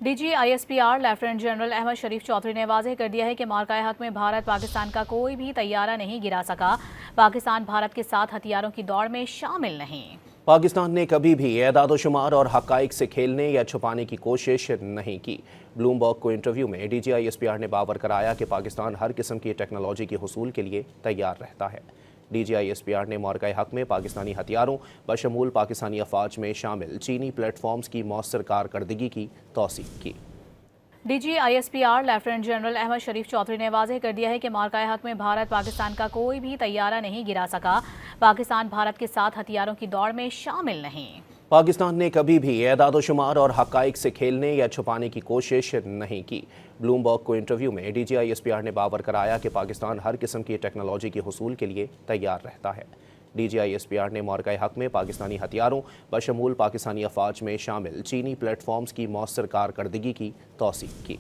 D G I S P R lieutenant general Ahmed Sharif Chaudhry نے واضح کر دیا ہے کہ مارکہ حق میں بھارت پاکستان کا کوئی بھی طیارہ نہیں گرا سکا۔ پاکستان بھارت کے ساتھ ہتھیاروں کی دوڑ میں شامل نہیں۔ پاکستان نے کبھی بھی اعداد و شمار اور حقائق سے کھیلنے یا چھپانے کی کوشش نہیں کی۔ بلومبرگ کو انٹرویو میں D G I S P R نے باور کرایا کہ پاکستان ہر قسم کی ٹیکنالوجی کے حصول کے لیے تیار رہتا ہے۔ D G I S P R نے مارکہ حق میں پاکستانی ہتھیاروں بشمول پاکستانی افواج میں شامل چینی پلیٹ فارمز کی مؤثر کارکردگی کی توثیق کی۔ D G I S P R lieutenant general Ahmed Sharif Chaudhry نے واضح کر دیا ہے کہ مارکہ حق میں بھارت پاکستان کا کوئی بھی طیارہ نہیں گرا سکا۔ پاکستان بھارت کے ساتھ ہتھیاروں کی دوڑ میں شامل نہیں۔ پاکستان نے کبھی بھی اعداد و شمار اور حقائق سے کھیلنے یا چھپانے کی کوشش نہیں کی۔ بلومبرگ کو انٹرویو میں D G I S P R نے باور کرایا کہ پاکستان ہر قسم کی ٹیکنالوجی کے حصول کے لیے تیار رہتا ہے۔ D G I S P R نے مارکہ حق میں پاکستانی ہتھیاروں بشمول پاکستانی افواج میں شامل چینی پلیٹ فارمز کی مؤثر کارکردگی کی توثیق کی۔